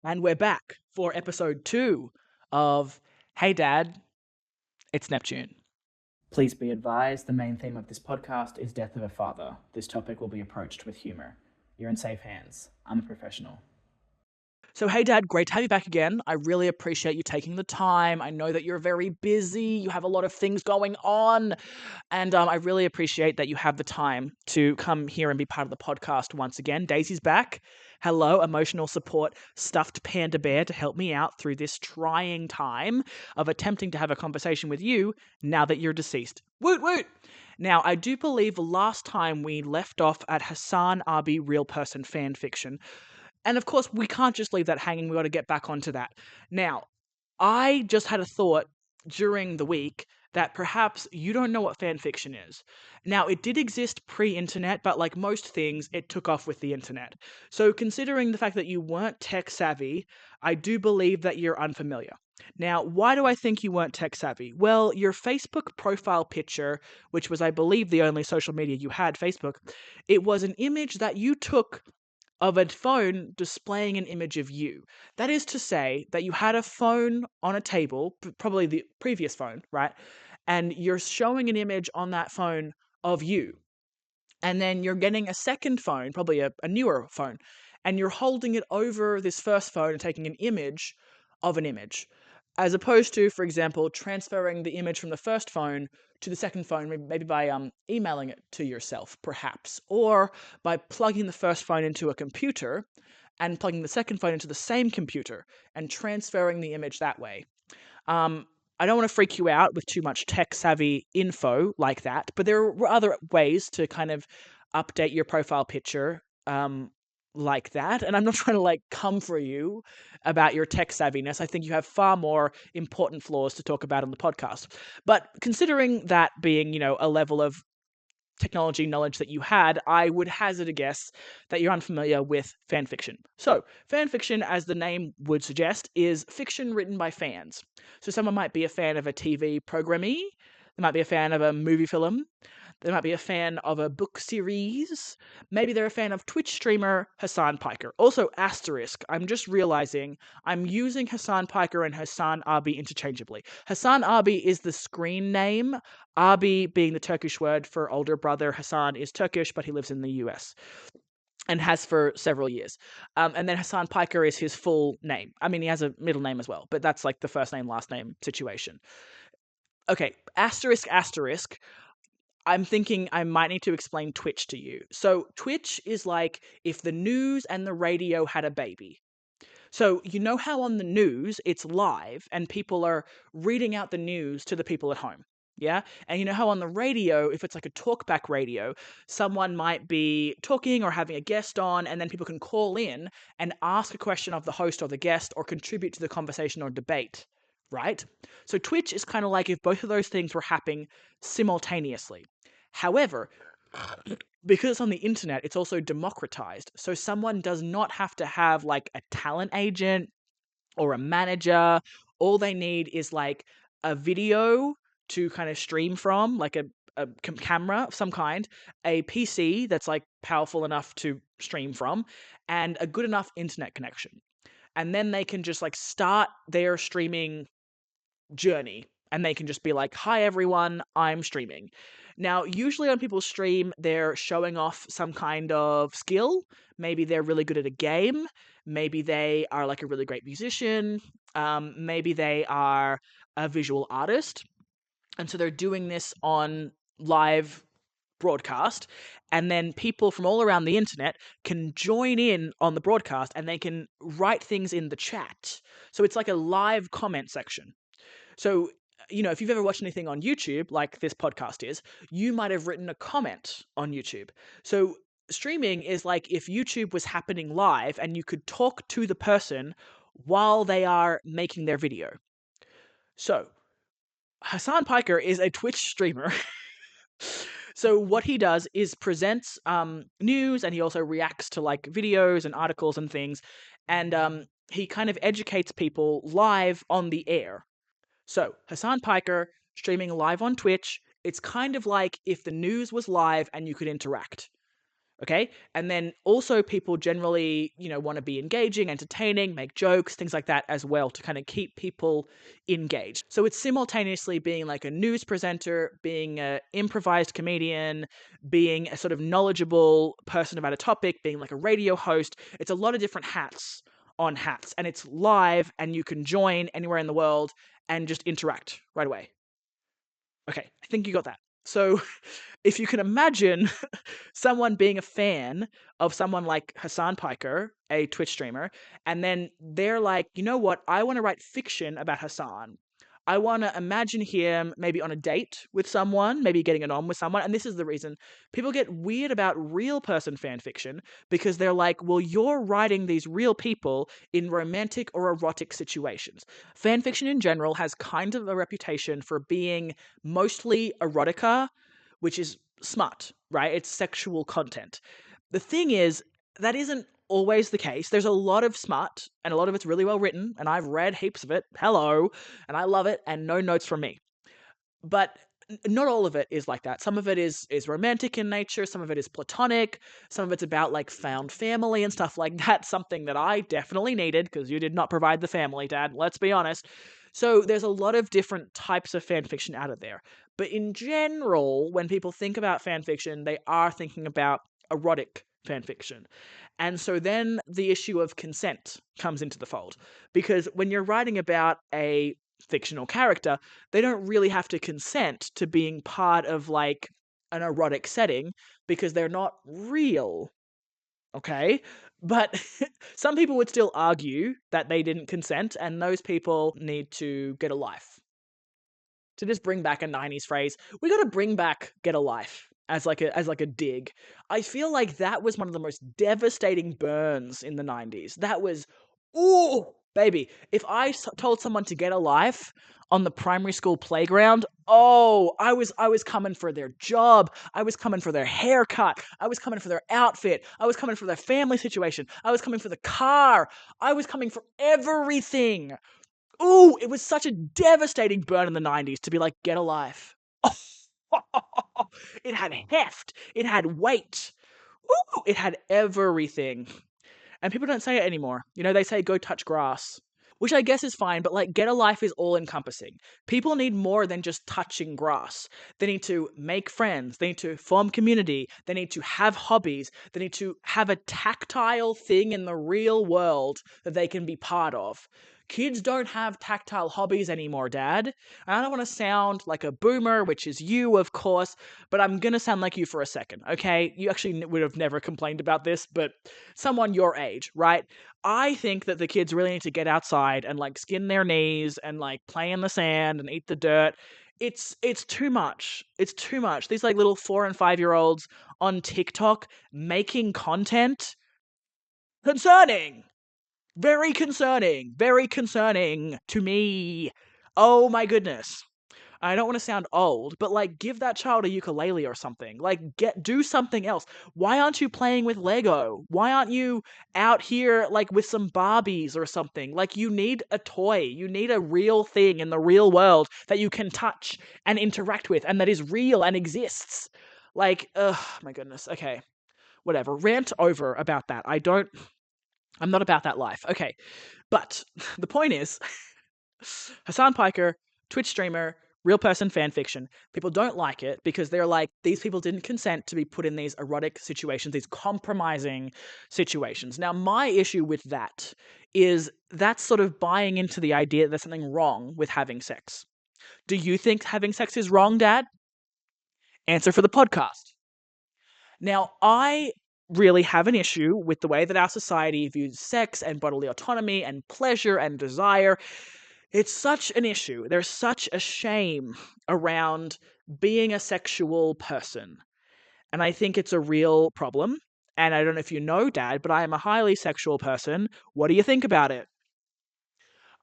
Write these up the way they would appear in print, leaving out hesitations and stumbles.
And we're back for episode 2 of Hey Dad, it's Neptune. Please be advised, the main theme of this podcast is death of a father. This topic will be approached with humour. You're in safe hands. I'm a professional. So, hey Dad, great to have you back again. I really appreciate you taking the time. I know that you're very busy, you have a lot of things going on, and I really appreciate that you have the time to come here and be part of the podcast once again. Daisy's back. Hello, emotional support stuffed panda bear to help me out through this trying time of attempting to have a conversation with you now that you're deceased. Woot woot! Now, I do believe last time we left off at HasanAbi Real Person Fanfiction. And of course, we can't just leave that hanging. We got to get back onto that. Now, I just had a thought during the week that perhaps you don't know what fan fiction is. Now, it did exist pre-internet, but like most things, it took off with the internet. So considering the fact that you weren't tech savvy, I do believe that you're unfamiliar. Now, why do I think you weren't tech savvy? Well, your Facebook profile picture, which was, I believe, the only social media you had, Facebook, it was an image that you took of a phone displaying an image of you. That is to say that you had a phone on a table, probably the previous phone, right? And you're showing an image on that phone of you. And then you're getting a second phone, probably a newer phone, and you're holding it over this first phone and taking an image of an image. As opposed to, for example, transferring the image from the first phone to the second phone, maybe by emailing it to yourself, perhaps, or by plugging the first phone into a computer and plugging the second phone into the same computer and transferring the image that way. I don't want to freak you out with too much tech-savvy info like that, but there were other ways to kind of update your profile picture like that. And I'm not trying to like come for you about your tech savviness. I think you have far more important flaws to talk about on the podcast. But considering that being, a level of technology knowledge that you had, I would hazard a guess that you're unfamiliar with fanfiction. So, fanfiction, as the name would suggest, is fiction written by fans. So someone might be a fan of a TV programmee, they might be a fan of a movie film, they might be a fan of a book series, maybe they're a fan of Twitch streamer Hasan Piker. Also, asterisk, I'm just realizing I'm using Hasan Piker and HasanAbi interchangeably. HasanAbi is the screen name, Abi being the Turkish word for older brother. Hasan is Turkish, but he lives in the US and has for several years. And then Hasan Piker is his full name. I mean, he has a middle name as well, but that's like the first name, last name situation. Okay, asterisk, asterisk. I'm thinking I might need to explain Twitch to you. So Twitch is like if the news and the radio had a baby. So you know how on the news it's live and people are reading out the news to the people at home. Yeah? And you know how on the radio, if it's like a talkback radio, someone might be talking or having a guest on, and then people can call in and ask a question of the host or the guest or contribute to the conversation or debate, right? So Twitch is kind of like if both of those things were happening simultaneously. However, because it's on the internet, it's also democratized. So someone does not have to have like a talent agent or a manager. All they need is like a video to kind of stream from, like a camera of some kind, a PC that's like powerful enough to stream from, and a good enough internet connection. And then they can just like start their streaming journey and they can just be like, hi everyone, I'm streaming. Now, usually when people stream, they're showing off some kind of skill. Maybe they're really good at a game. Maybe they are like a really great musician. Maybe they are a visual artist. And so they're doing this on live broadcast, and then people from all around the internet can join in on the broadcast and they can write things in the chat. So it's like a live comment section. So, if you've ever watched anything on YouTube, like this podcast is, you might have written a comment on YouTube. So, streaming is like if YouTube was happening live and you could talk to the person while they are making their video. So, Hasan Piker is a Twitch streamer. So what he does is presents news, and he also reacts to like videos and articles and things, and he kind of educates people live on the air. So, Hasan Piker streaming live on Twitch. It's kind of like if the news was live and you could interact. Okay. And then also people generally, want to be engaging, entertaining, make jokes, things like that as well to kind of keep people engaged. So it's simultaneously being like a news presenter, being an improvised comedian, being a sort of knowledgeable person about a topic, being like a radio host. It's a lot of different hats on hats, and it's live, and you can join anywhere in the world and just interact right away. Okay, I think you got that. So if you can imagine someone being a fan of someone like Hasan Piker, a Twitch streamer, and then they're like, you know what? I want to write fiction about Hasan. I want to imagine him maybe on a date with someone, maybe getting it on with someone. And this is the reason people get weird about real person fan fiction, because they're like, well, you're writing these real people in romantic or erotic situations. Fan fiction in general has kind of a reputation for being mostly erotica, which is smut, right? It's sexual content. The thing is, that isn't always the case. There's a lot of smut, and a lot of it's really well written, and I've read heaps of it. Hello, and I love it, and no notes from me. But not all of it is like that. Some of it is romantic in nature, some of it is platonic, some of it's about like found family and stuff like that, something that I definitely needed because you did not provide the family, Dad, let's be honest. So there's a lot of different types of fan fiction out of there. But in general, when people think about fan fiction, they are thinking about erotic fan fiction. And so then the issue of consent comes into the fold. Because when you're writing about a fictional character, they don't really have to consent to being part of like an erotic setting because they're not real. Okay? But some people would still argue that they didn't consent, and those people need to get a life. To just bring back a 90s phrase, we got to bring back get a life as like a dig. I feel like that was one of the most devastating burns in the 90s. That was, ooh, baby. If I told someone to get a life on the primary school playground, oh, I was coming for their job. I was coming for their haircut. I was coming for their outfit. I was coming for their family situation. I was coming for the car. I was coming for everything. Ooh, it was such a devastating burn in the 90s to be like, get a life. It had heft. It had weight. Ooh, it had everything. And people don't say it anymore. They say go touch grass, which I guess is fine, but like get a life is all encompassing. People need more than just touching grass. They need to make friends. They need to form community. They need to have hobbies. They need to have a tactile thing in the real world that they can be part of. Kids don't have tactile hobbies anymore, Dad. And I don't want to sound like a boomer, which is you, of course, but I'm going to sound like you for a second, okay? You actually would have never complained about this, but someone your age, right? I think that the kids really need to get outside and like skin their knees and like play in the sand and eat the dirt. It's too much. It's too much. These like little 4 and 5-year-olds on TikTok making content. Concerning. Very concerning to me. Oh my goodness. I don't want to sound old, but like give that child a ukulele or something. Like do something else. Why aren't you playing with Lego? Why aren't you out here like with some Barbies or something? Like you need a toy. You need a real thing in the real world that you can touch and interact with and that is real and exists. Like, my goodness. Okay. Whatever. Rant over about that. I'm not about that life. Okay. But the point is, Hasan Piker, Twitch streamer, real person fan fiction. People don't like it because they're like, these people didn't consent to be put in these erotic situations, these compromising situations. Now, my issue with that is that's sort of buying into the idea that there's something wrong with having sex. Do you think having sex is wrong, Dad? Answer for the podcast. Now, I really have an issue with the way that our society views sex and bodily autonomy and pleasure and desire. It's such an issue. There's such a shame around being a sexual person. And I think it's a real problem. And I don't know if you know, Dad, but I am a highly sexual person. What do you think about it?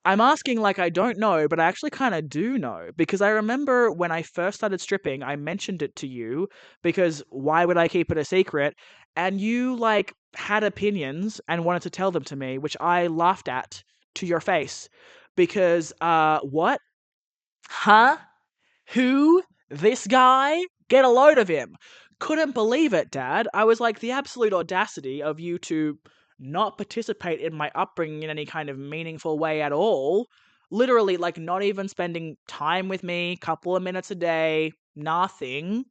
I'm asking like I don't know, but I actually kind of do know, because I remember when I first started stripping, I mentioned it to you, because why would I keep it a secret? And you like had opinions and wanted to tell them to me, which I laughed at to your face, because what? Huh? Who? This guy? Get a load of him. couldn't believe it, Dad. I was like, the absolute audacity of you to not participate in my upbringing in any kind of meaningful way at all. Literally, like, not even spending time with me, couple of minutes a day, nothing,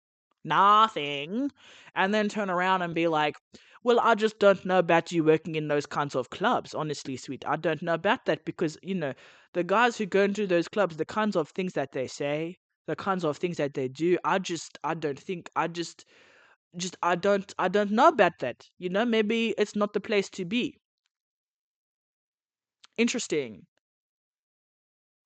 nothing. And then turn around and be like, well, I just don't know about you working in those kinds of clubs, honestly, sweet. I don't know about that because, the guys who go into those clubs, the kinds of things that they say, the kinds of things that they do, I don't think, I don't know about that. Maybe it's not the place to be. Interesting.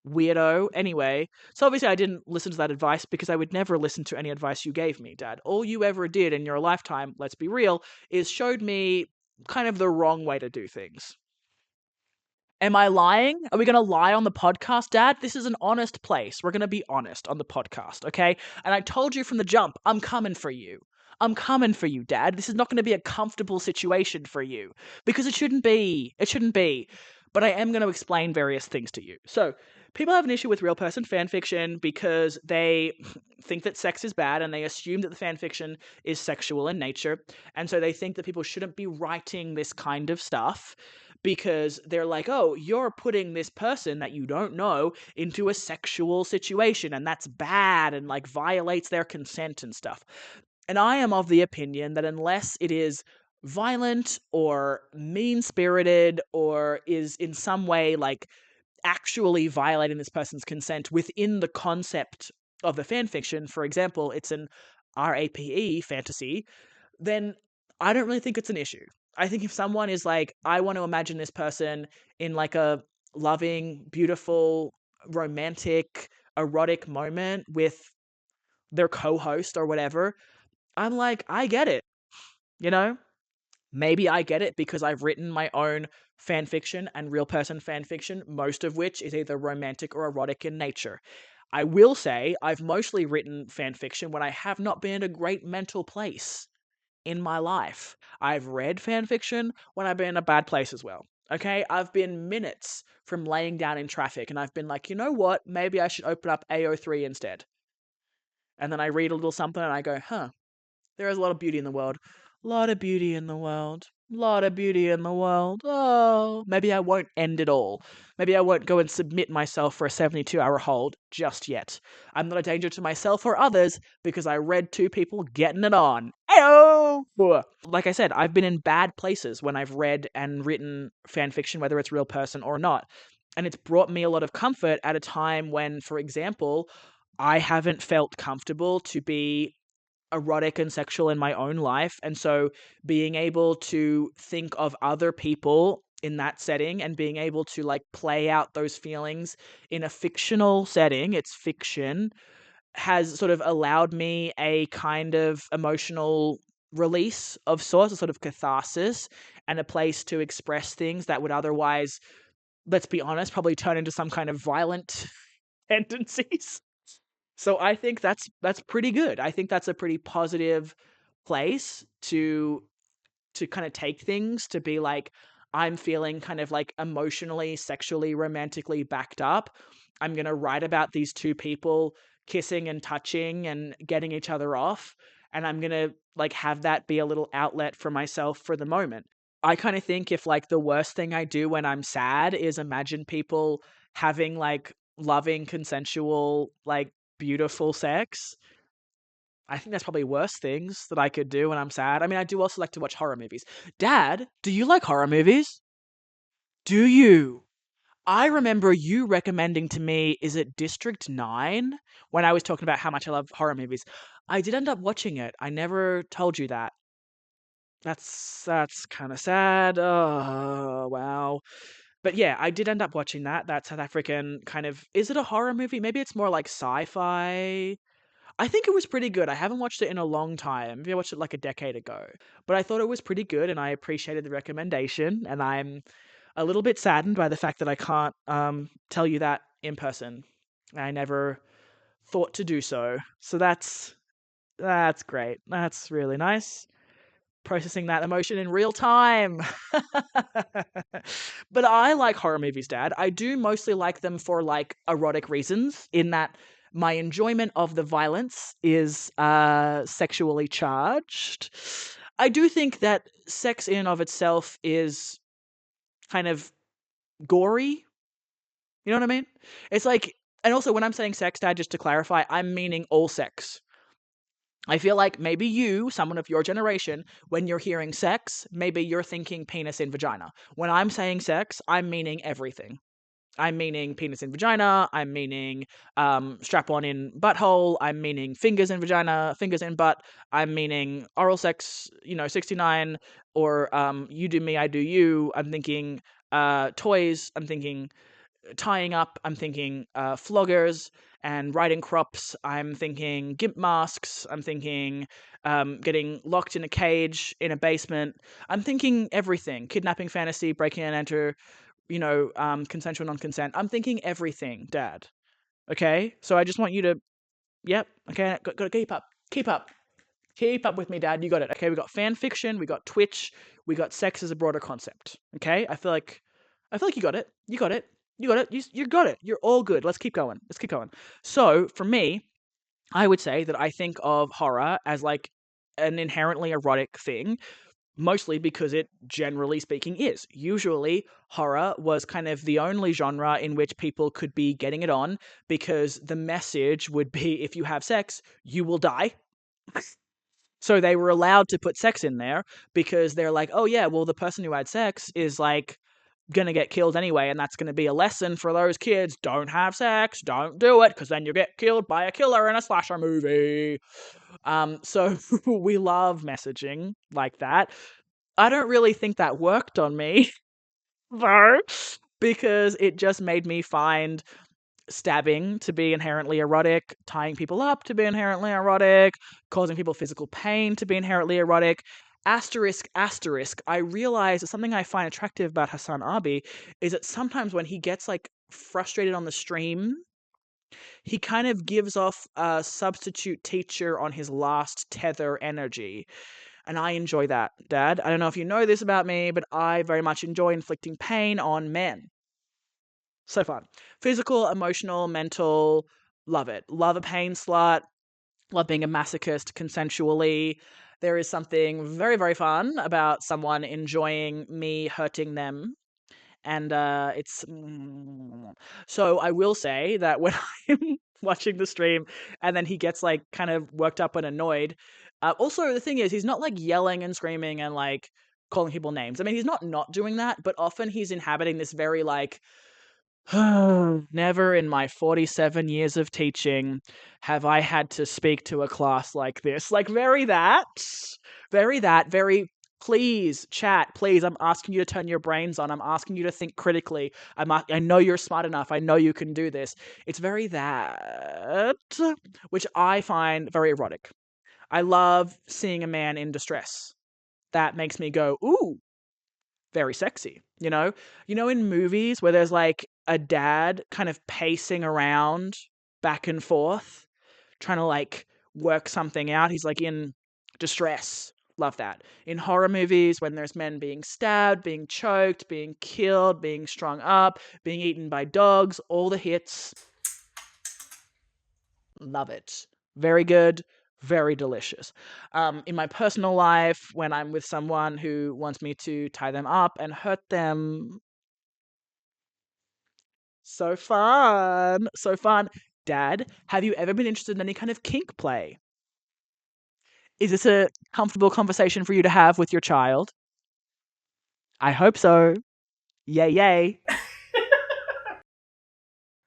Weirdo. Anyway, so obviously I didn't listen to that advice because I would never listen to any advice you gave me, Dad. All you ever did in your lifetime, let's be real, is showed me kind of the wrong way to do things. Am I lying? Are we going to lie on the podcast, Dad? This is an honest place. We're going to be honest on the podcast, okay? And I told you from the jump, I'm coming for you. I'm coming for you, Dad. This is not going to be a comfortable situation for you. Because it shouldn't be. It shouldn't be. But I am going to explain various things to you. So, people have an issue with real person fanfiction because they think that sex is bad and they assume that the fanfiction is sexual in nature. And so they think that people shouldn't be writing this kind of stuff because they're like, oh, you're putting this person that you don't know into a sexual situation, and that's bad and like violates their consent and stuff. And I am of the opinion that unless it is violent or mean-spirited or is in some way like actually violating this person's consent within the concept of the fanfiction, for example, it's an RAPE fantasy, then I don't really think it's an issue. I think if someone is like, I want to imagine this person in like a loving, beautiful, romantic, erotic moment with their co-host or whatever, I'm like, I get it, you know? Maybe I get it because I've written my own fanfiction and real person fanfiction, most of which is either romantic or erotic in nature. I will say I've mostly written fanfiction when I have not been in a great mental place in my life. I've read fanfiction when I've been in a bad place as well. Okay, I've been minutes from laying down in traffic and I've been like, you know what? Maybe I should open up AO3 instead. And then I read a little something and I go, huh, there is a lot of beauty in the world. A lot of beauty in the world. A lot of beauty in the world. Oh, maybe I won't end it all. Maybe I won't go and submit myself for a 72-hour hold just yet. I'm not a danger to myself or others because I read two people getting it on. Ayo! Like I said, I've been in bad places when I've read and written fanfiction, whether it's real person or not. And it's brought me a lot of comfort at a time when, for example, I haven't felt comfortable to be erotic and sexual in my own life. And so being able to think of other people in that setting and being able to like play out those feelings in a fictional setting, it's fiction, has sort of allowed me a kind of emotional release of sorts, a sort of catharsis and a place to express things that would otherwise, let's be honest, probably turn into some kind of violent tendencies. So I think that's pretty good. I think that's a pretty positive place to kind of take things, to be like, I'm feeling kind of like emotionally, sexually, romantically backed up. I'm going to write about these two people kissing and touching and getting each other off, and I'm going to like have that be a little outlet for myself for the moment. I kind of think if like the worst thing I do when I'm sad is imagine people having like loving, consensual, like beautiful sex, I think that's probably worse things that I could do when I'm sad. I mean, I do also like to watch horror movies. Dad, do you like horror movies? Do you? I remember you recommending to me, is it District 9? When I was talking about how much I love horror movies. I did end up watching it. I never told you that. That's kind of sad. Oh, wow. But yeah, I did end up watching that. That South African kind of, is it a horror movie? Maybe it's more like sci-fi. I think it was pretty good. I haven't watched it in a long time. Maybe I watched it like a decade ago. But I thought it was pretty good and I appreciated the recommendation. And I'm a little bit saddened by the fact that I can't tell you that in person. I never thought to do so. So that's great. That's really nice. Processing that emotion in real time. But I like horror movies, Dad. I do mostly like them for like erotic reasons, in that My enjoyment of the violence is sexually charged. I do think that sex in and of itself is kind of gory. You know what I mean? It's like, and also when I'm saying sex, Dad, just to clarify, I'm meaning all sex. I feel like maybe you, someone of your generation, when you're hearing sex, maybe you're thinking penis in vagina. When I'm saying sex, I'm meaning everything. I'm meaning penis in vagina. I'm meaning strap-on in butthole. I'm meaning fingers in vagina, fingers in butt. I'm meaning oral sex, 69, or you do me, I do you. I'm thinking toys. I'm thinking tying up. I'm thinking floggers and riding crops. I'm thinking gimp masks. I'm thinking getting locked in a cage in a basement. I'm thinking everything. Kidnapping fantasy, breaking and enter, consensual non-consent. I'm thinking everything, Dad. Okay? So I just want you to, yep, okay, gotta keep up. Keep up. Keep up with me, Dad. You got it. Okay, we got fan fiction, we got Twitch, we got sex as a broader concept. Okay? I feel like you got it. You got it. You got it. You got it. You're all good. Let's keep going. Let's keep going. So, for me, I would say that I think of horror as like an inherently erotic thing, mostly because it, generally speaking, is. Usually, horror was kind of the only genre in which people could be getting it on, because the message would be, if you have sex, you will die. So they were allowed to put sex in there because they're like, oh yeah, well, the person who had sex is like gonna get killed anyway, and that's gonna be a lesson for those kids. Don't have sex, don't do it, because then you get killed by a killer in a slasher movie. So we love messaging like that. I don't really think that worked on me, though, because it just made me find stabbing to be inherently erotic, tying people up to be inherently erotic, causing people physical pain to be inherently erotic. Asterisk, asterisk, I realize that something I find attractive about HasanAbi is that sometimes when he gets like frustrated on the stream, he kind of gives off a substitute teacher on his last tether energy. And I enjoy that, Dad. I don't know if you know this about me, but I very much enjoy inflicting pain on men. So fun. Physical, emotional, mental, love it. Love a pain slut, love being a masochist consensually. There is something very, very fun about someone enjoying me hurting them. And it's. So I will say that when I'm watching the stream and then he gets like kind of worked up and annoyed. Also, the thing is, he's not like yelling and screaming and like calling people names. I mean, he's not doing that, but often he's inhabiting this very like, never in my 47 years of teaching have I had to speak to a class like this. Like, very, please, chat, please. I'm asking you to turn your brains on. I'm asking you to think critically. I know you're smart enough. I know you can do this. It's very that, which I find very erotic. I love seeing a man in distress. That makes me go, ooh, very sexy, in movies where there's like a dad kind of pacing around back and forth trying to like work something out. He's like in distress. Love that. In horror movies, when there's men being stabbed, being choked, being killed, being strung up, being eaten by dogs, all the hits. Love it. Very good, very delicious. In my personal life, when I'm with someone who wants me to tie them up and hurt them, so fun, so fun. Dad, have you ever been interested in any kind of kink play? Is this a comfortable conversation for you to have with your child? I hope so. Yay, yay.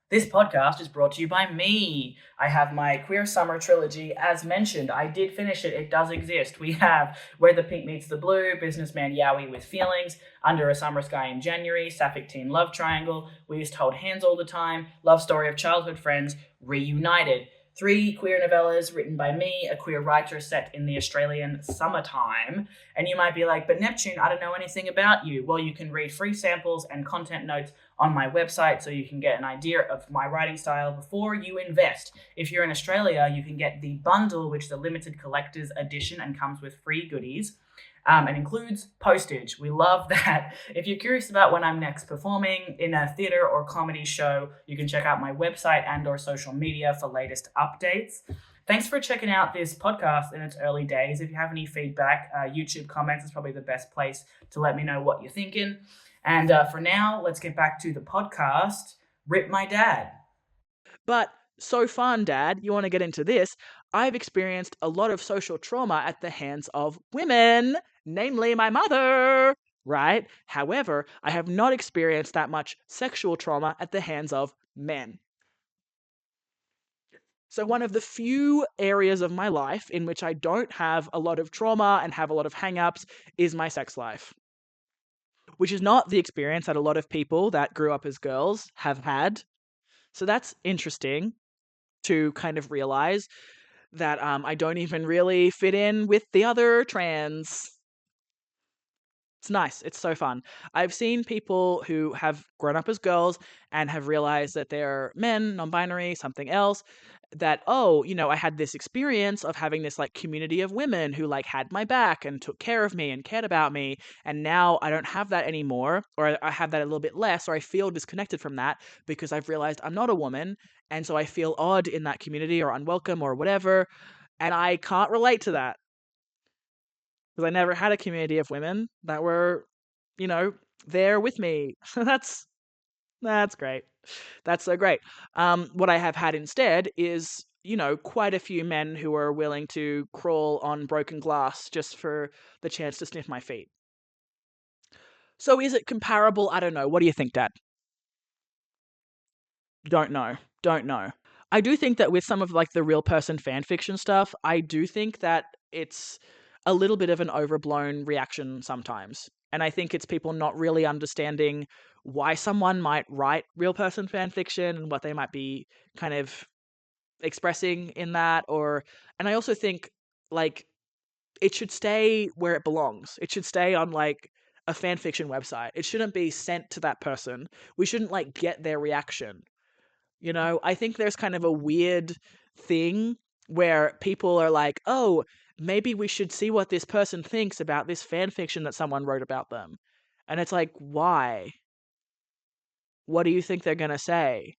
This podcast is brought to you by me. I have my Queer Summer trilogy. As mentioned, I did finish it. It does exist. We have Where the Pink Meets the Blue, Businessman Yowie with Feelings, Under a Summer Sky in January, Sapphic Teen Love Triangle, We Used to Hold Hands All the Time, Love Story of Childhood Friends, Reunited. 3 queer novellas written by me, a queer writer set in the Australian summertime. And you might be like, but Neptune, I don't know anything about you. Well, you can read free samples and content notes on my website so you can get an idea of my writing style before you invest. If you're in Australia, you can get the bundle, which is a limited collector's edition and comes with free goodies. and includes postage. We love that. If you're curious about when I'm next performing in a theatre or comedy show, you can check out my website and or social media for latest updates. Thanks for checking out this podcast in its early days. If you have any feedback, YouTube comments is probably the best place to let me know what you're thinking. And for now, let's get back to the podcast. Rip my dad. But so fun, Dad, you want to get into this? I've experienced a lot of social trauma at the hands of women, namely my mother, right? However, I have not experienced that much sexual trauma at the hands of men. So, one of the few areas of my life in which I don't have a lot of trauma and have a lot of hang-ups is my sex life, which is not the experience that a lot of people that grew up as girls have had. So, that's interesting to kind of realize that I don't even really fit in with the other trans. It's nice. It's so fun. I've seen people who have grown up as girls and have realized that they're men, non-binary, something else. That, oh, I had this experience of having this like community of women who like had my back and took care of me and cared about me. And now I don't have that anymore, or I have that a little bit less, or I feel disconnected from that because I've realized I'm not a woman. And so I feel odd in that community or unwelcome or whatever. And I can't relate to that because I never had a community of women that were, there with me. That's great. That's so great. What I have had instead is, quite a few men who are willing to crawl on broken glass just for the chance to sniff my feet. So is it comparable? I don't know. What do you think, Dad? Don't know. Don't know. I do think that with some of like the real person fan fiction stuff, I do think that it's a little bit of an overblown reaction sometimes. And I think it's people not really understanding why someone might write real person fan fiction and what they might be kind of expressing in that. And I also think like it should stay where it belongs. It should stay on like a fan fiction website. It shouldn't be sent to that person. We shouldn't like get their reaction. I think there's kind of a weird thing where people are like, oh, maybe we should see what this person thinks about this fan fiction that someone wrote about them. And it's like, why? What do you think they're going to say?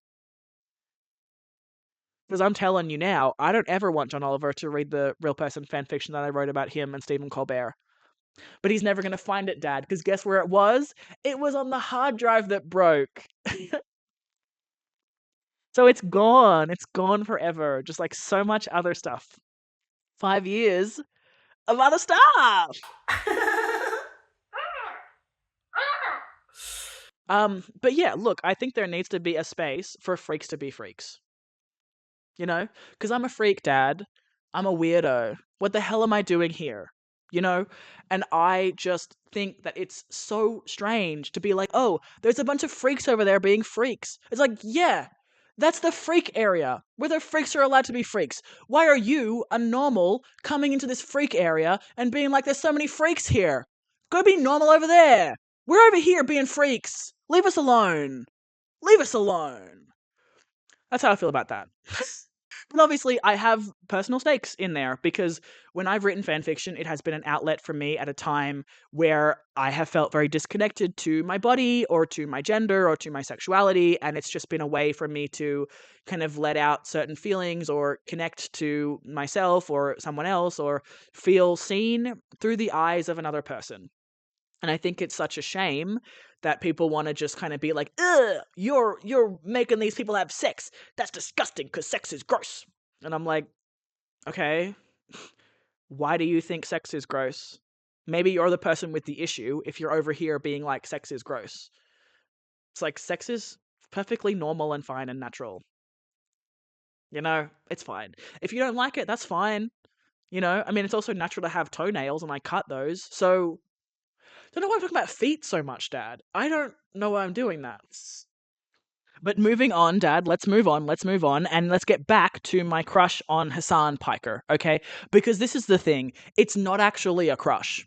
Because I'm telling you now, I don't ever want John Oliver to read the real person fan fiction that I wrote about him and Stephen Colbert. But he's never going to find it, Dad, because guess where it was? It was on the hard drive that broke. So it's gone. It's gone forever. Just like so much other stuff. 5 years of other stuff. But yeah, look, I think there needs to be a space for freaks to be freaks. Because I'm a freak, Dad. I'm a weirdo. What the hell am I doing here? And I just think that it's so strange to be like, oh, there's a bunch of freaks over there being freaks. It's like, yeah, that's the freak area where the freaks are allowed to be freaks. Why are you, a normal, coming into this freak area and being like, there's so many freaks here? Go be normal over there. We're over here being freaks. Leave us alone. Leave us alone. That's how I feel about that. But obviously, I have personal stakes in there because when I've written fanfiction, it has been an outlet for me at a time where I have felt very disconnected to my body or to my gender or to my sexuality. And it's just been a way for me to kind of let out certain feelings or connect to myself or someone else or feel seen through the eyes of another person. And I think it's such a shame that people want to just kind of be like, ugh, you're making these people have sex. That's disgusting because sex is gross. And I'm like, okay, why do you think sex is gross? Maybe you're the person with the issue if you're over here being like, sex is gross. It's like, sex is perfectly normal and fine and natural. It's fine. If you don't like it, that's fine. I mean, it's also natural to have toenails and I cut those. So don't know why I'm talking about feet so much, Dad. I don't know why I'm doing that. But moving on, Dad, let's move on, and let's get back to my crush on Hasan Piker, okay? Because this is the thing, it's not actually a crush.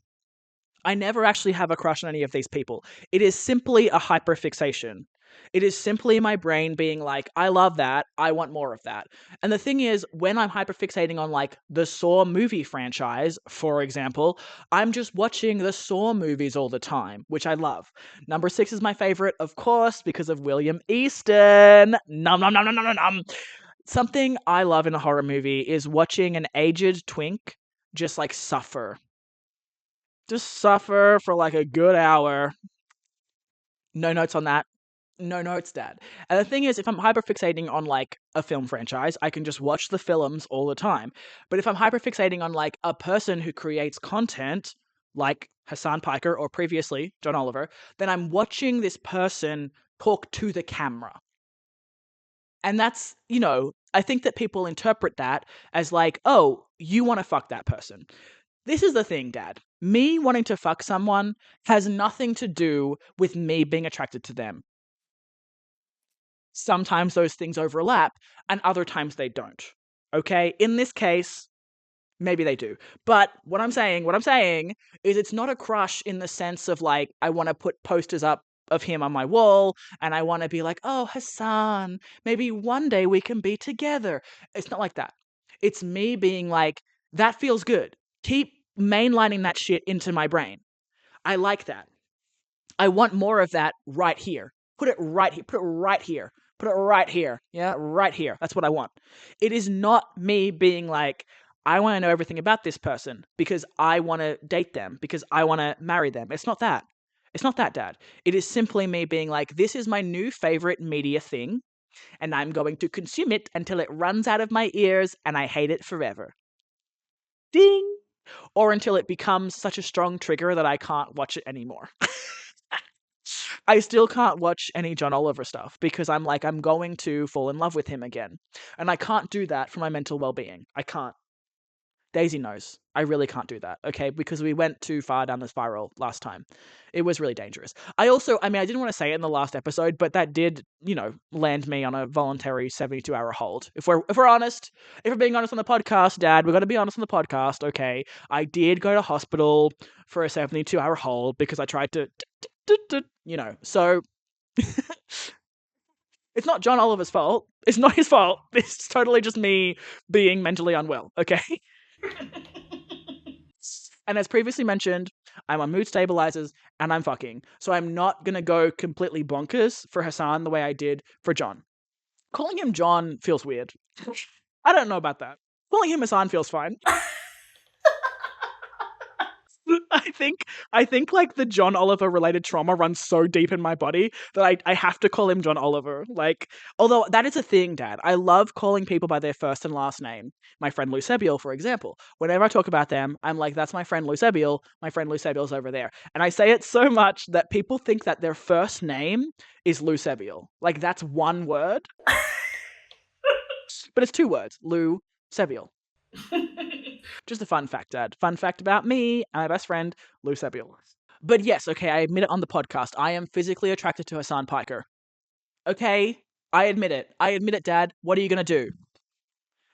I never actually have a crush on any of these people. It is simply a hyperfixation. It is simply my brain being like, I love that, I want more of that. And the thing is, when I'm hyperfixating on like the Saw movie franchise, for example, I'm just watching the Saw movies all the time, which I love. Number 6 is my favorite, of course, because of William Easton. Nom nom nom nom nom nom. Something I love in a horror movie is watching an aged twink just like suffer. Just suffer for like a good hour. No notes on that. No notes, Dad. And the thing is, if I'm hyperfixating on like a film franchise, I can just watch the films all the time. But if I'm hyperfixating on like a person who creates content, like Hasan Piker or previously John Oliver, then I'm watching this person talk to the camera. And that's, I think that people interpret that as like, oh, you want to fuck that person. This is the thing, Dad. Me wanting to fuck someone has nothing to do with me being attracted to them. Sometimes those things overlap, and other times they don't. Okay? In this case, maybe they do. But what I'm saying is it's not a crush in the sense of like, I want to put posters up of him on my wall, and I want to be like, oh, Hasan, maybe one day we can be together. It's not like that. It's me being like, that feels good. Keep mainlining that shit into my brain. I like that. I want more of that right here. Put it right here. Put it right here. Put it right here. Yeah, right here. That's what I want. It is not me being like, I want to know everything about this person because I want to date them, because I want to marry them. It's not that. It's not that, Dad. It is simply me being like, this is my new favorite media thing, and I'm going to consume it until it runs out of my ears and I hate it forever. Ding! Or until it becomes such a strong trigger that I can't watch it anymore. I still can't watch any John Oliver stuff because I'm like, I'm going to fall in love with him again. And I can't do that for my mental well-being. I can't. Daisy knows. I really can't do that, okay? Because we went too far down the spiral last time. It was really dangerous. I didn't want to say it in the last episode, but that did, land me on a voluntary 72-hour hold. If we're honest, if we're being honest on the podcast, Dad, we're going to be honest on the podcast, okay? I did go to hospital for a 72-hour hold because I tried to, so it's not John Oliver's fault. It's not his fault. It's totally just me being mentally unwell, okay? And as previously mentioned, I'm on mood stabilizers and I'm fucking. So I'm not going to go completely bonkers for Hasan the way I did for John. Calling him John feels weird. I don't know about that. Calling him Hasan feels fine. I think like the John Oliver related trauma runs so deep in my body that I have to call him John Oliver. Like, although that is a thing, Dad. I love calling people by their first and last name. My friend Lucebiel, for example. Whenever I talk about them, I'm like, that's my friend Lucebiel. My friend Lucebiel's over there. And I say it so much that people think that their first name is Lucebiel. Like, that's one word. But it's two words. Lou Sebiel. Just a fun fact, Dad. Fun fact about me and my best friend, Lou Sebiel. But yes, okay, I admit it on the podcast. I am physically attracted to Hasan Piker. Okay? I admit it. I admit it, Dad. What are you going to do?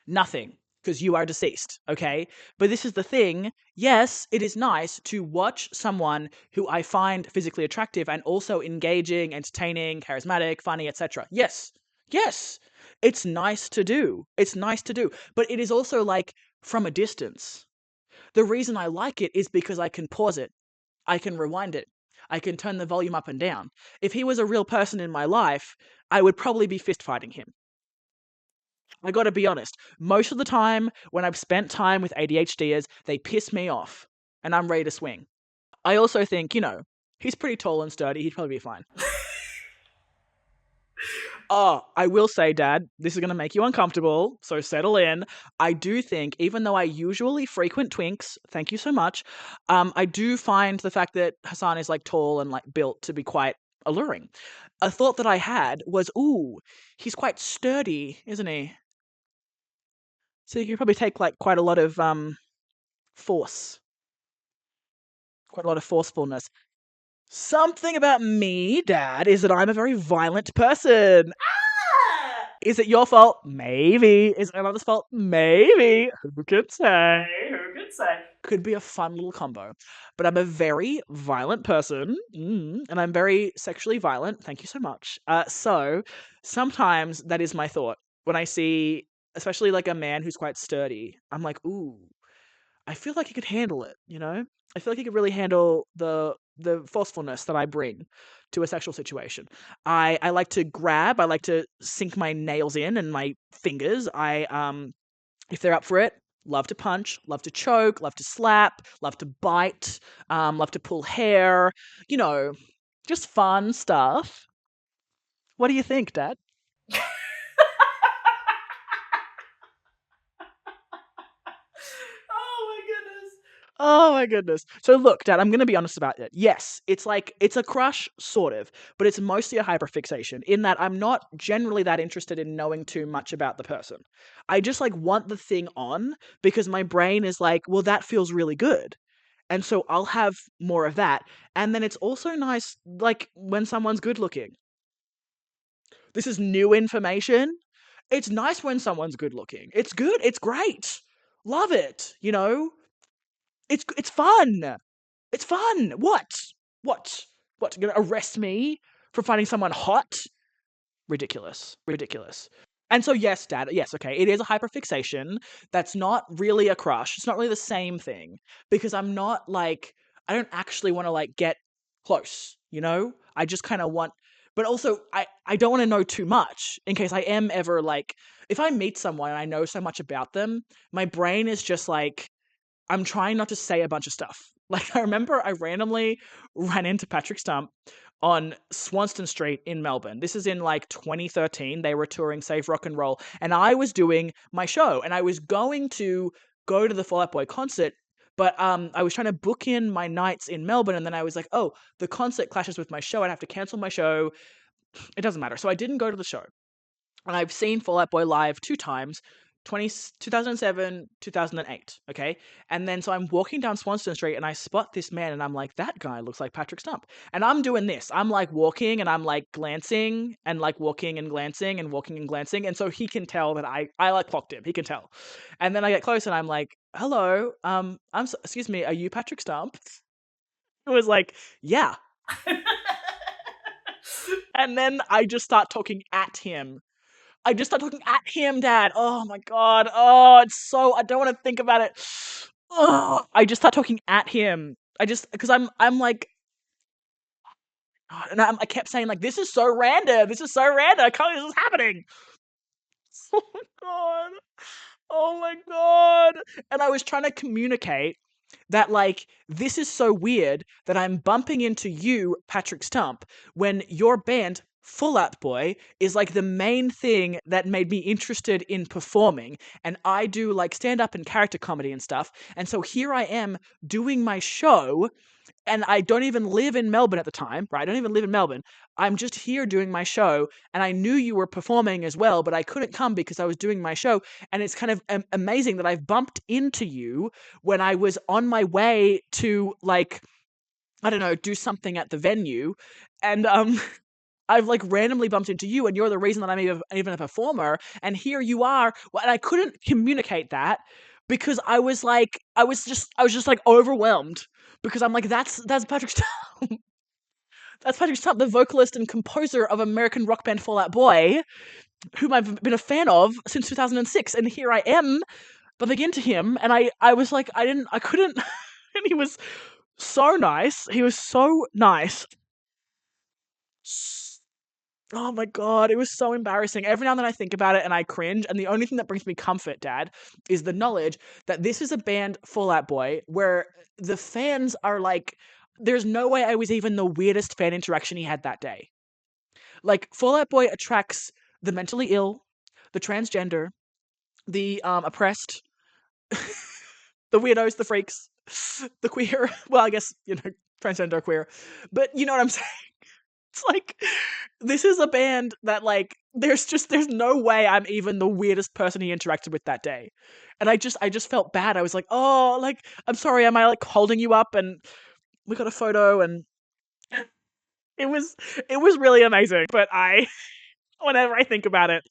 Nothing. Because you are deceased, okay? But this is the thing. Yes, it is nice to watch someone who I find physically attractive and also engaging, entertaining, charismatic, funny, etc. Yes. Yes. It's nice to do. It's nice to do. But it is also like from a distance. The reason I like it is because I can pause it. I can rewind it. I can turn the volume up and down. If he was a real person in my life, I would probably be fist fighting him. I gotta be honest. Most of the time, when I've spent time with ADHDers, they piss me off. And I'm ready to swing. I also think, he's pretty tall and sturdy. He'd probably be fine. Oh, I will say, Dad, this is going to make you uncomfortable, so settle in. I do think, even though I usually frequent twinks, thank you so much, I do find the fact that Hasan is like tall and like built to be quite alluring. A thought that I had was, ooh, he's quite sturdy, isn't he? So you could probably take like quite a lot of force, quite a lot of forcefulness. Something about me, Dad, is that I'm a very violent person. Is it your fault? Maybe. Is it another's fault? Maybe. Who can say? Who could say? Could be a fun little combo. But I'm a very violent person, and I'm very sexually violent. Thank you so much. So sometimes that is my thought when I see, especially like a man who's quite sturdy. I'm like, ooh, I feel like he could handle it. I feel like he could really handle the forcefulness that I bring to a sexual situation. I like to grab. I like to sink my nails in and my fingers. If they're up for it, love to punch, love to choke, love to slap, love to bite, love to pull hair, you know, just fun stuff. What do you think, Dad? Oh my goodness. Oh my goodness. So look, Dad, I'm gonna be honest about it. Yes, it's a crush, sort of, but it's mostly a hyperfixation in that I'm not generally that interested in knowing too much about the person. I just like want the thing on because my brain is like, well, that feels really good. And so I'll have more of that. And then it's also nice, like, when someone's good looking. This is new information. It's nice when someone's good looking. It's good. It's great. Love it. It's fun. It's fun. What? What? What? Gonna arrest me for finding someone hot? Ridiculous. Ridiculous. And so yes, Dad, yes, okay, it is a hyperfixation. That's not really a crush. It's not really the same thing because I don't actually want to like get close. I just kind of want, but also I don't want to know too much in case I am ever like, if I meet someone and I know so much about them, my brain is just like, I'm trying not to say a bunch of stuff. Like, I remember I randomly ran into Patrick Stump on Swanston Street in Melbourne. This is in like 2013. They were touring Save Rock and Roll, and I was doing my show, and I was going to go to the Fall Out Boy concert. But I was trying to book in my nights in Melbourne, and then I was like, oh, the concert clashes with my show. I'd have to cancel my show. It doesn't matter. So I didn't go to the show. And I've seen Fall Out Boy live 2 times, 2007, 2008, okay? And then so I'm walking down Swanston Street and I spot this man and I'm like, that guy looks like Patrick Stump. And I'm doing this. I'm like walking and I'm like glancing and like walking and glancing and walking and glancing. And so he can tell that I like clocked him. He can tell. And then I get close and I'm like, hello, excuse me, are you Patrick Stump? It was like, yeah. And then I just start talking at him. Dad. Oh my god. Oh, I don't want to think about it. Oh, I just start talking at him. Because I'm like, and I kept saying like, this is so random. This is so random. I can't believe this is happening. Oh my god. Oh my god. And I was trying to communicate that like this is so weird that I'm bumping into you, Patrick Stump, when your band Fall Out Boy is like the main thing that made me interested in performing, and I do like stand up and character comedy and stuff. And so here I am doing my show, and I don't even live in Melbourne at the time, right? I don't even live in Melbourne. I'm just here doing my show, and I knew you were performing as well, but I couldn't come because I was doing my show. And it's kind of amazing that I've bumped into you when I was on my way to like, I don't know, do something at the venue, and I've like randomly bumped into you, and you're the reason that I'm even a performer. And here you are, and I couldn't communicate that because I was just like overwhelmed because I'm like, that's Patrick Stump. That's Patrick Stump, the vocalist and composer of American rock band Fall Out Boy, whom I've been a fan of since 2006. And here I am bumping into him, and I was like, I couldn't. And he was so nice. He was so nice. Oh my god, it was so embarrassing. Every now and then I think about it and I cringe, and the only thing that brings me comfort, Dad, is the knowledge that this is a band, Fall Out Boy, where the fans are like, there's no way I was even the weirdest fan interaction he had that day. Like, Fall Out Boy attracts the mentally ill, the transgender, the oppressed, the weirdos, the freaks, the queer. Well, I guess, transgender queer. But you know what I'm saying? It's like, this is a band that like there's no way I'm even the weirdest person he interacted with that day. And I just felt bad. I was like, oh, like, I'm sorry, am I like holding you up? And we got a photo, and it was really amazing. But Whenever I think about it,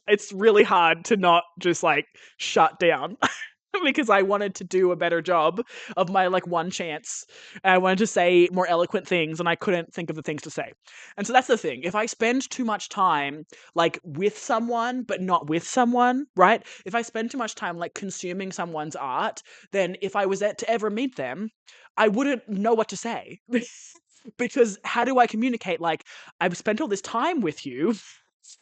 it's really hard to not just like shut down. Because I wanted to do a better job of my like one chance. And I wanted to say more eloquent things and I couldn't think of the things to say. And so that's the thing. If I spend too much time like with someone but not with someone, right? If I spend too much time like consuming someone's art, then if I was to ever meet them, I wouldn't know what to say. Because how do I communicate like I've spent all this time with you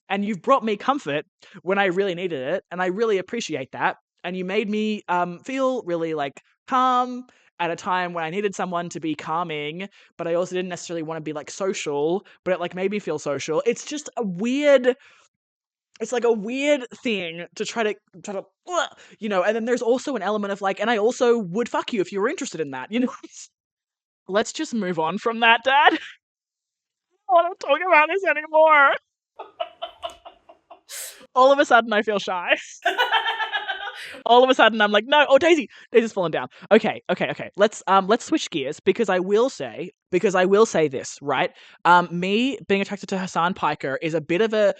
and you've brought me comfort when I really needed it and I really appreciate that and you made me feel really like calm at a time when I needed someone to be calming, but I also didn't necessarily want to be like social, but it like made me feel social. It's just a weird it's like a weird thing to try to and then there's also an element of like and I also would fuck you if you were interested in that, Let's just move on from that, Dad. I don't want to talk about this anymore. All of a sudden I feel shy. All of a sudden I'm like, no, oh Daisy's fallen down. Okay. Let's switch gears because I will say this, right? Me being attracted to Hasan Piker is a bit of a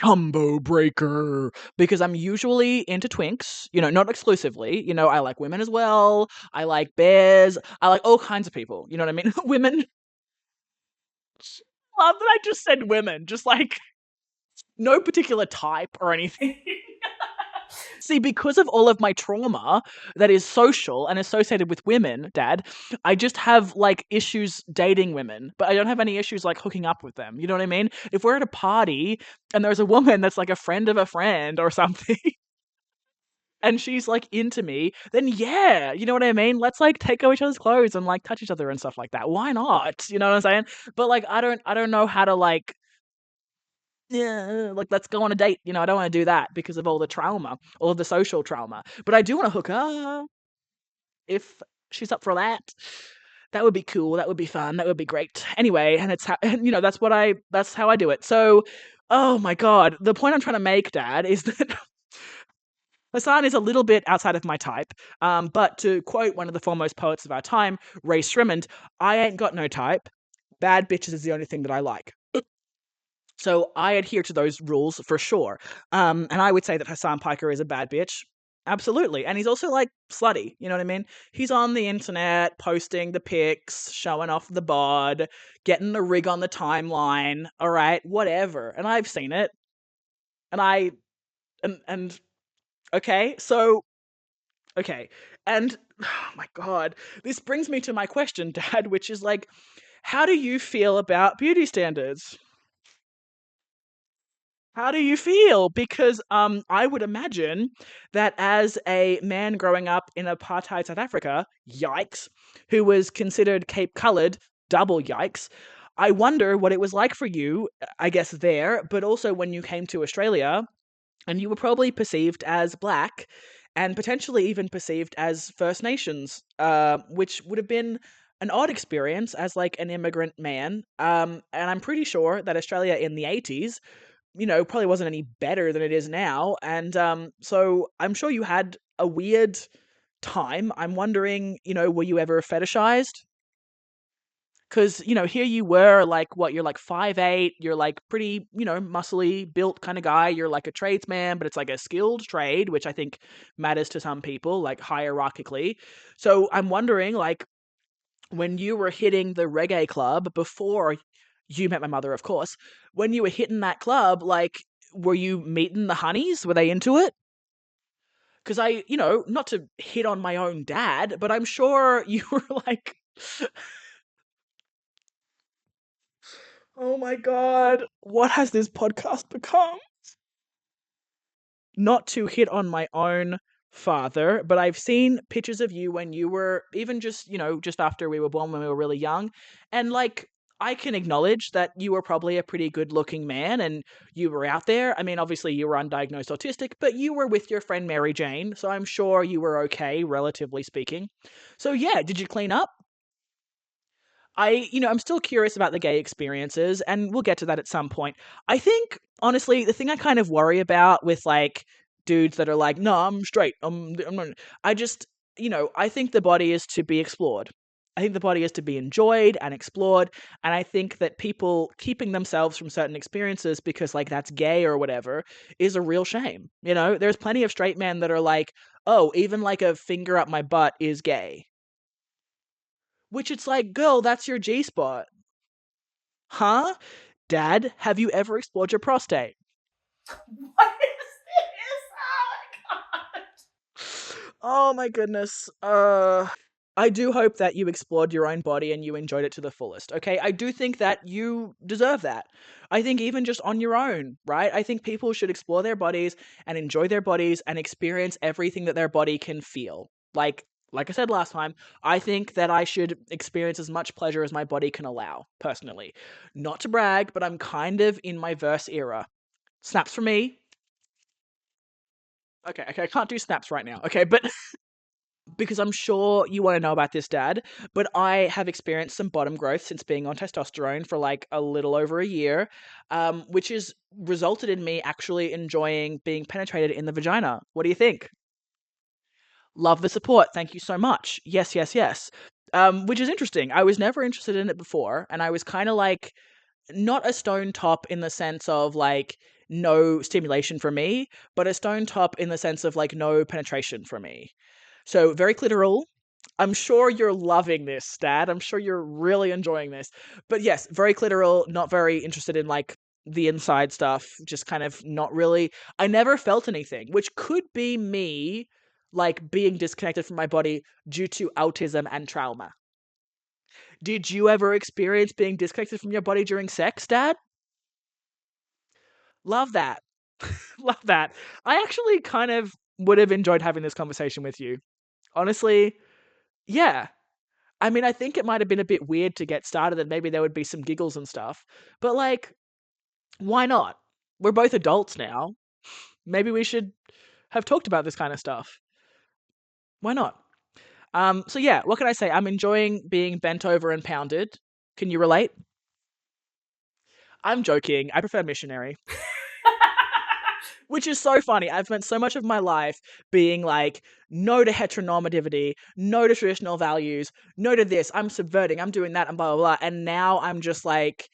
combo breaker because I'm usually into twinks, not exclusively. I like women as well. I like bears. I like all kinds of people. You know what I mean? Women. Love that I just said women, just like no particular type or anything. See, because of all of my trauma that is social and associated with women, Dad, I just have like issues dating women, but I don't have any issues like hooking up with them. You know what I mean? If we're at a party and there's a woman that's like a friend of a friend or something, and she's like into me, then yeah, you know what I mean? Let's like take off each other's clothes and like touch each other and stuff like that. Why not? You know what I'm saying? But like I don't know how to like yeah, like let's go on a date. I don't want to do that because of all the trauma, all of the social trauma. But I do want to hook up if she's up for that. That would be cool. That would be fun. That would be great. Anyway, and that's how I do it. So, oh my god, the point I'm trying to make, Dad, is that Hasan is a little bit outside of my type. But to quote one of the foremost poets of our time, Ray Shremmond, I ain't got no type. Bad bitches is the only thing that I like. So I adhere to those rules for sure. And I would say that Hasan Piker is a bad bitch. Absolutely. And he's also like slutty. You know what I mean? He's on the internet posting the pics, showing off the bod, getting the rig on the timeline. All right, whatever. And I've seen it. And okay, so okay. And oh my god, this brings me to my question, Dad, which is like, how do you feel about beauty standards? How do you feel? Because I would imagine that as a man growing up in apartheid South Africa, yikes, who was considered Cape coloured, double yikes. I wonder what it was like for you, I guess there, but also when you came to Australia, and you were probably perceived as black, and potentially even perceived as First Nations, which would have been an odd experience as like an immigrant man. And I'm pretty sure that Australia in the 80s probably wasn't any better than it is now. And so I'm sure you had a weird time. I'm wondering, were you ever fetishized? Because, here you were like, what, you're like 5'8", you're like pretty, muscly built kind of guy. You're like a tradesman, but it's like a skilled trade, which I think matters to some people, like hierarchically. So I'm wondering, like, when you were hitting the reggae club before you met my mother, of course, when you were hitting that club, like, were you meeting the honeys? Were they into it? Because not to hit on my own dad, but I'm sure you were like, oh my god, what has this podcast become? Not to hit on my own father, but I've seen pictures of you when you were even just, just after we were born when we were really young. And like, I can acknowledge that you were probably a pretty good looking man and you were out there. I mean, obviously you were undiagnosed autistic, but you were with your friend Mary Jane. So I'm sure you were okay, relatively speaking. So yeah, did you clean up? I'm still curious about the gay experiences, and we'll get to that at some point. I think, honestly, the thing I kind of worry about with like dudes that are like, no, I'm straight. I'm not. I just, I think the body is to be explored. I think the body is to be enjoyed and explored, and I think that people keeping themselves from certain experiences because like that's gay or whatever is a real shame. You know, there's plenty of straight men that are like, "Oh, even like a finger up my butt is gay." Which it's like, "Girl, that's your G-spot." Huh? Dad, have you ever explored your prostate? What is this? Oh my god. Oh my goodness. I do hope that you explored your own body and you enjoyed it to the fullest. Okay, I do think that you deserve that. I think even just on your own, right? I think people should explore their bodies and enjoy their bodies and experience everything that their body can feel. Like I said last time, I think that I should experience as much pleasure as my body can allow, personally. Not to brag, but I'm kind of in my verse era. Snaps for me. Okay, I can't do snaps right now. Okay, but because I'm sure you want to know about this, Dad, but I have experienced some bottom growth since being on testosterone for like a little over a year, which has resulted in me actually enjoying being penetrated in the vagina. What do you think? Love the support. Thank you so much. Yes, yes, yes. Which is interesting. I was never interested in it before, and I was kind of like not a stone top in the sense of like no stimulation for me, but a stone top in the sense of like no penetration for me. So very clitoral. I'm sure you're loving this, Dad. I'm sure you're really enjoying this. But yes, very clitoral, not very interested in like the inside stuff, just kind of not really. I never felt anything, which could be me like being disconnected from my body due to autism and trauma. Did you ever experience being disconnected from your body during sex, Dad? Love that. Love that. I actually kind of would have enjoyed having this conversation with you. Honestly, yeah. I mean, I think it might have been a bit weird to get started and maybe there would be some giggles and stuff. But like, why not? We're both adults now. Maybe we should have talked about this kind of stuff. Why not? So yeah, what can I say? I'm enjoying being bent over and pounded. Can you relate? I'm joking. I prefer missionary. Which is so funny. I've spent so much of my life being like, no to heteronormativity, no to traditional values, no to this, I'm subverting, I'm doing that, and blah, blah, blah. And now I'm just like,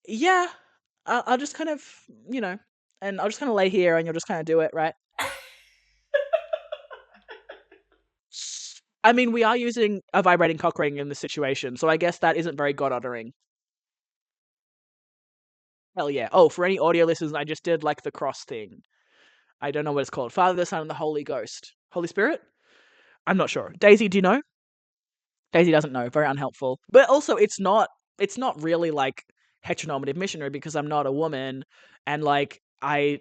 yeah, I'll just kind of, you know, and I'll just kind of lay here and you'll just kind of do it, right? I mean, we are using a vibrating cock ring in this situation, so I guess that isn't very God honoring. Hell yeah. Oh, for any audio listeners, I just did like the cross thing. I don't know what it's called. Father, the Son, and the Holy Ghost. Holy Spirit? I'm not sure. Daisy, do you know? Daisy doesn't know. Very unhelpful. But also, it's not really like heteronormative missionary because I'm not a woman, and like I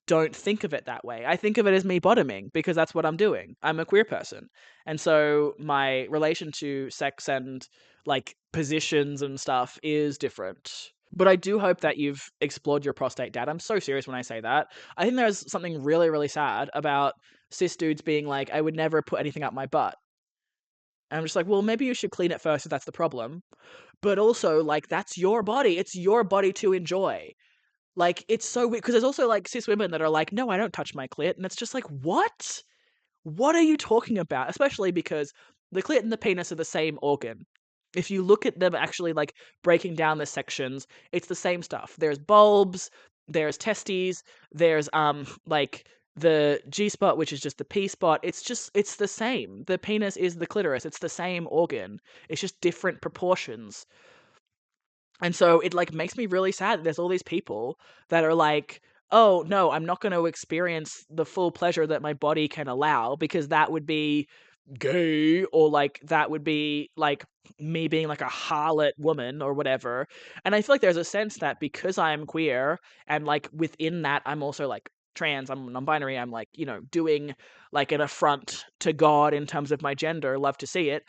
don't think of it that way. I think of it as me bottoming because that's what I'm doing. I'm a queer person, and so my relation to sex and like positions and stuff is different. But I do hope that you've explored your prostate, Dad. I'm so serious when I say that. I think there's something really, really sad about cis dudes being like, I would never put anything up my butt. And I'm just like, well, maybe you should clean it first if that's the problem. But also, like, that's your body. It's your body to enjoy. Like, it's so weird. Because there's also, like, cis women that are like, no, I don't touch my clit. And it's just like, what? What are you talking about? Especially because the clit and the penis are the same organ. If you look at them actually, like, breaking down the sections, it's the same stuff. There's bulbs, there's testes, there's, like, the G spot, which is just the P spot. It's the same. The penis is the clitoris. It's the same organ. It's just different proportions. And so it like makes me really sad that there's all these people that are like, "Oh, no, I'm not going to experience the full pleasure that my body can allow because that would be gay or like that would be like me being like a harlot woman or whatever." And I feel like there's a sense that because I'm queer and like within that I'm also like trans, I'm non-binary, I'm like, doing like an affront to God in terms of my gender, love to see it.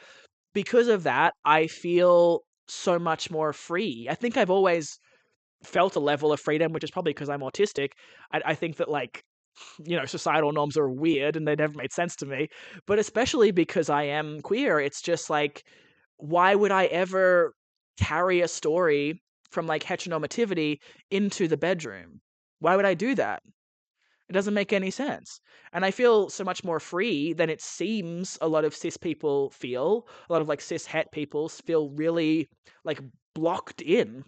Because of that, I feel so much more free. I think I've always felt a level of freedom, which is probably because I'm autistic. I think that like societal norms are weird and they never made sense to me. But especially because I am queer, it's just like, why would I ever carry a story from like heteronormativity into the bedroom? Why would I do that? It doesn't make any sense. And I feel so much more free than it seems a lot of cis people feel. A lot of like cis het people feel really like blocked in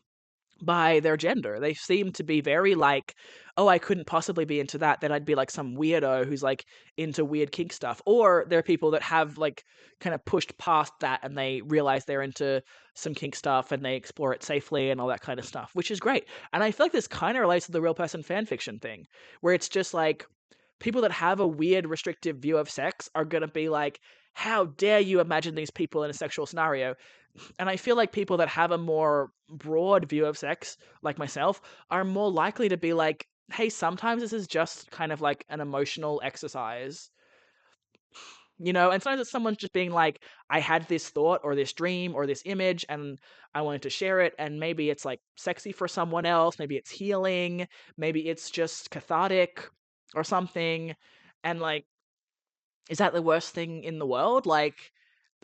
by their gender. They seem to be very like, oh, I couldn't possibly be into that. Then I'd be like some weirdo who's like into weird kink stuff. Or there are people that have like kind of pushed past that and they realize they're into some kink stuff and they explore it safely and all that kind of stuff, which is great. And I feel like this kind of relates to the real person fanfiction thing, where it's just like people that have a weird restrictive view of sex are going to be like, how dare you imagine these people in a sexual scenario? And I feel like people that have a more broad view of sex, like myself, are more likely to be like, hey, sometimes this is just kind of like an emotional exercise, you know? And sometimes it's someone's just being like, I had this thought or this dream or this image and I wanted to share it. And maybe it's like sexy for someone else. Maybe it's healing. Maybe it's just cathartic or something. And like, is that the worst thing in the world? Like,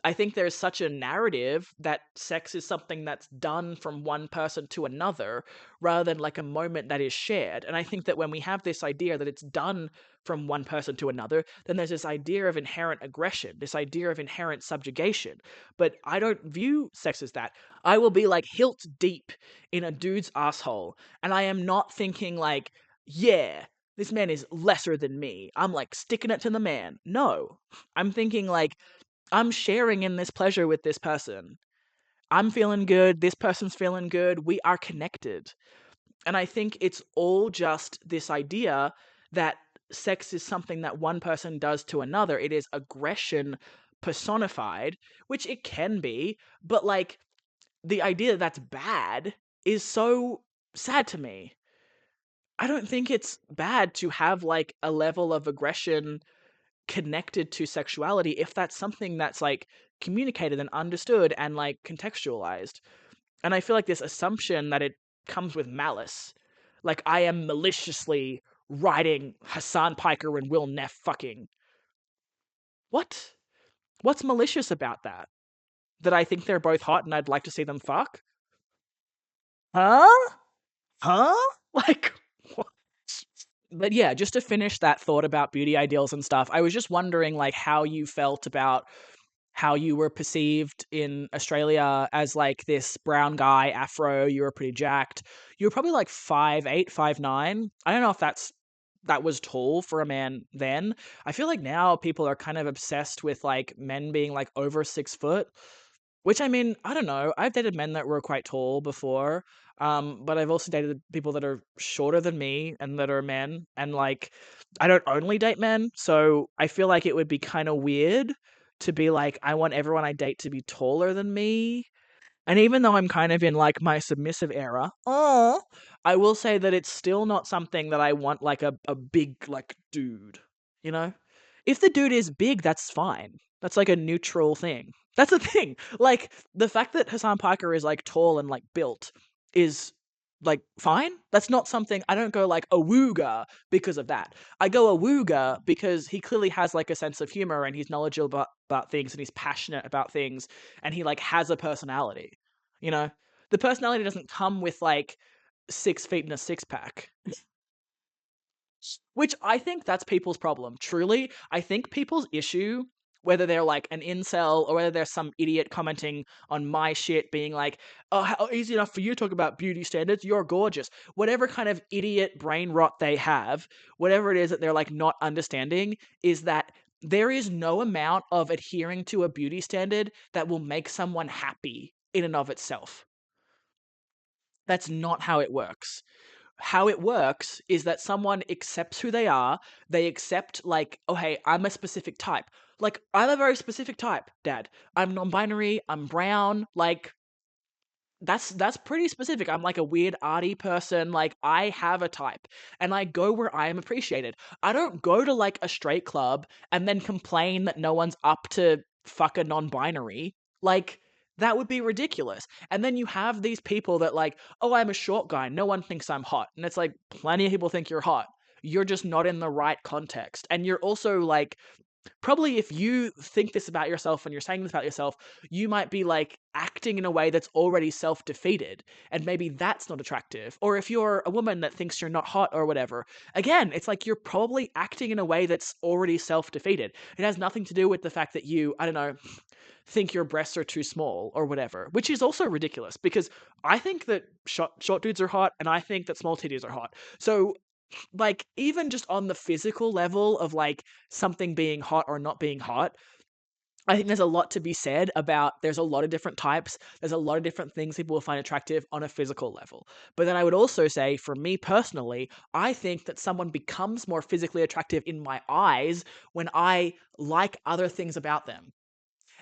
I think there's such a narrative that sex is something that's done from one person to another rather than like a moment that is shared. And I think that when we have this idea that it's done from one person to another, then there's this idea of inherent aggression, this idea of inherent subjugation. But I don't view sex as that. I will be like hilt deep in a dude's asshole, and I am not thinking like, yeah, this man is lesser than me. I'm like sticking it to the man. No. I'm thinking like, I'm sharing in this pleasure with this person. I'm feeling good. This person's feeling good. We are connected. And I think it's all just this idea that sex is something that one person does to another. It is aggression personified, which it can be, but like the idea that that's bad is so sad to me. I don't think it's bad to have like a level of aggression connected to sexuality if that's something that's like communicated and understood and like contextualized. And I feel like this assumption that it comes with malice, like I am maliciously writing Hasan Piker and Will Neff fucking. What? What's malicious about that? That I think they're both hot and I'd like to see them fuck? Huh? Huh? Like, what? But yeah, just to finish that thought about beauty ideals and stuff, I was just wondering like how you felt about how you were perceived in Australia as like this brown guy, afro, you were pretty jacked. You were probably like 5'8", 5'9". I don't know if that was tall for a man then. I feel like now people are kind of obsessed with like men being like over 6 foot, which I mean, I don't know. I've dated men that were quite tall before, but I've also dated people that are shorter than me and that are men. And like, I don't only date men, so I feel like it would be kind of weird to be like, I want everyone I date to be taller than me. And even though I'm kind of in like my submissive era, I will say that it's still not something that I want like a big like dude, you know? If the dude is big, that's fine. That's like a neutral thing. That's the thing. Like the fact that Hassan Piker is like tall and like built is like fine. That's not something I don't go like awooga because of that. I go awooga because he clearly has like a sense of humor and he's knowledgeable about things and he's passionate about things and he like has a personality. You know? The personality doesn't come with like 6 feet and a six pack. Which I think that's people's problem. Truly, I think people's issue, whether they're like an incel or whether there's some idiot commenting on my shit being like, oh, how easy enough for you to talk about beauty standards, you're gorgeous. Whatever kind of idiot brain rot they have, whatever it is that they're like not understanding, is that there is no amount of adhering to a beauty standard that will make someone happy in and of itself. That's not how it works. How it works is that someone accepts who they are. They accept, like, oh, hey, I'm a specific type. Like, I'm a very specific type, Dad. I'm non binary, I'm brown. Like, that's pretty specific. I'm like a weird arty person. Like, I have a type and I go where I am appreciated. I don't go to like a straight club and then complain that no one's up to fuck a non-binary. Like, that would be ridiculous. And then you have these people that like, oh, I'm a short guy, no one thinks I'm hot. And it's like, plenty of people think you're hot. You're just not in the right context. And you're also like probably if you think this about yourself and you're saying this about yourself, you might be like acting in a way that's already self-defeated, and maybe that's not attractive. Or if you're a woman that thinks you're not hot or whatever, again, it's like you're probably acting in a way that's already self-defeated. It has nothing to do with the fact that you, I don't know, think your breasts are too small or whatever, which is also ridiculous because I think that short dudes are hot and I think that small titties are hot. So like even just on the physical level of like something being hot or not being hot, I think there's a lot to be said about there's a lot of different types. There's a lot of different things people will find attractive on a physical level. But then I would also say, for me personally, I think that someone becomes more physically attractive in my eyes when I like other things about them.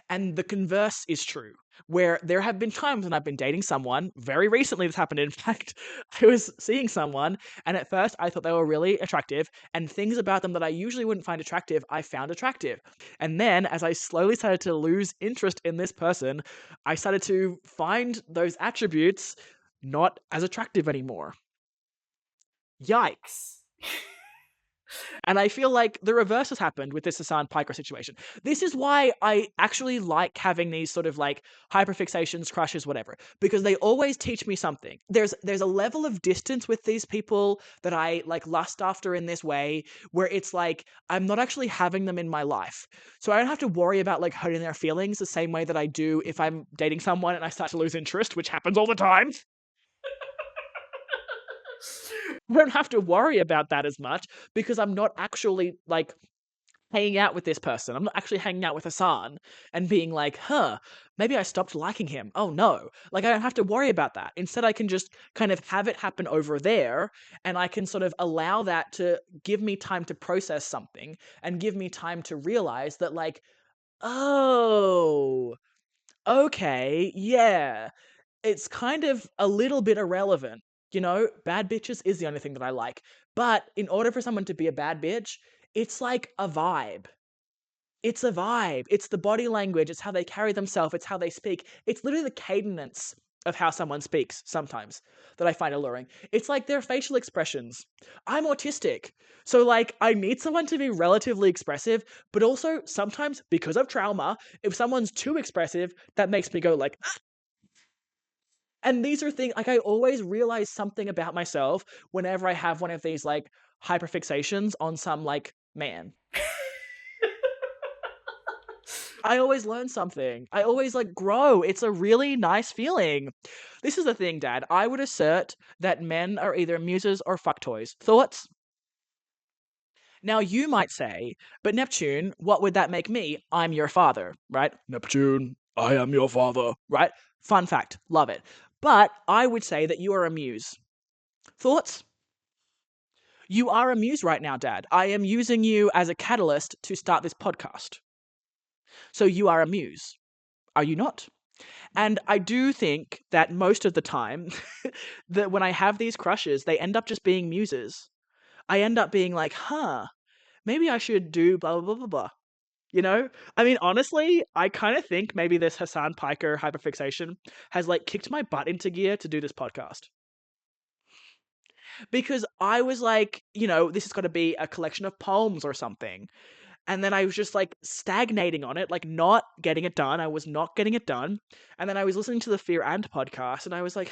And the converse is true, where there have been times when I've been dating someone, very recently this happened, in fact, I was seeing someone, and at first I thought they were really attractive, and things about them that I usually wouldn't find attractive, I found attractive. And then, as I slowly started to lose interest in this person, I started to find those attributes not as attractive anymore. Yikes. And I feel like the reverse has happened with this Hasan Piker situation. This is why I actually like having these sort of like hyperfixations, crushes, whatever, because they always teach me something. There's a level of distance with these people that I like lust after in this way, where it's like I'm not actually having them in my life. So I don't have to worry about like hurting their feelings the same way that I do if I'm dating someone and I start to lose interest, which happens all the time. I don't have to worry about that as much because I'm not actually like hanging out with this person. I'm not actually hanging out with Hasan and being like, maybe I stopped liking him. Oh no. Like, I don't have to worry about that. Instead, I can just kind of have it happen over there, and I can sort of allow that to give me time to process something and give me time to realize that, like, oh, okay, yeah, it's kind of a little bit irrelevant. You know, bad bitches is the only thing that I like. But in order for someone to be a bad bitch, it's like a vibe. It's a vibe. It's the body language. It's how they carry themselves. It's how they speak. It's literally the cadence of how someone speaks sometimes that I find alluring. It's like their facial expressions. I'm autistic. So, like, I need someone to be relatively expressive, but also sometimes because of trauma, if someone's too expressive, that makes me go, like, and these are things like I always realize something about myself whenever I have one of these like hyperfixations on some like man. I always learn something. I always like grow. It's a really nice feeling. This is the thing, Dad. I would assert that men are either muses or fucktoys. Thoughts? Now you might say, but Neptune, what would that make me? I'm your father, right? Neptune, I am your father, right? Fun fact, love it. But I would say that you are a muse. Thoughts? You are a muse right now, Dad. I am using you as a catalyst to start this podcast. So you are a muse. Are you not? And I do think that most of the time, that when I have these crushes, they end up just being muses. I end up being like, maybe I should do blah, blah, blah, blah, blah. You know? I mean, honestly, I kind of think maybe this Hasan Piker hyperfixation has like kicked my butt into gear to do this podcast. Because I was like, this has got to be a collection of poems or something. And then I was just like stagnating on it, like not getting it done. I was not getting it done. And then I was listening to the Fear and podcast, and I was like,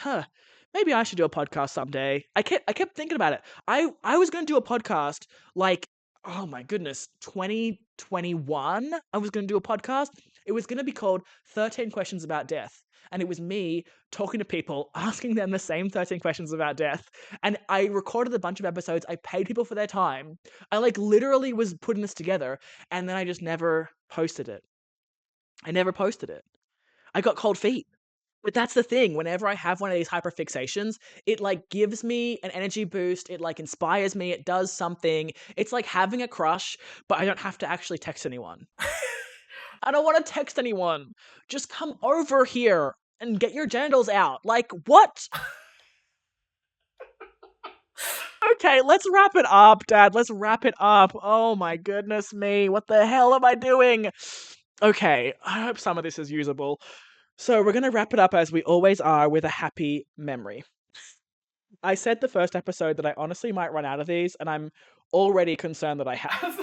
maybe I should do a podcast someday. I kept thinking about it. I was going to do a podcast like, oh my goodness, 2021. I was going to do a podcast. It was going to be called 13 Questions About Death. And it was me talking to people, asking them the same 13 questions about death. And I recorded a bunch of episodes. I paid people for their time. I like literally was putting this together, and then I just never posted it. I never posted it. I got cold feet. But that's the thing. Whenever I have one of these hyperfixations, it like gives me an energy boost. It like inspires me. It does something. It's like having a crush, but I don't have to actually text anyone. I don't want to text anyone. Just come over here and get your genitals out. Like, what? Okay, let's wrap it up, Dad. Let's wrap it up. Oh my goodness me. What the hell am I doing? Okay, I hope some of this is usable. So we're going to wrap it up as we always are with a happy memory. I said the first episode that I honestly might run out of these, and I'm already concerned that I have.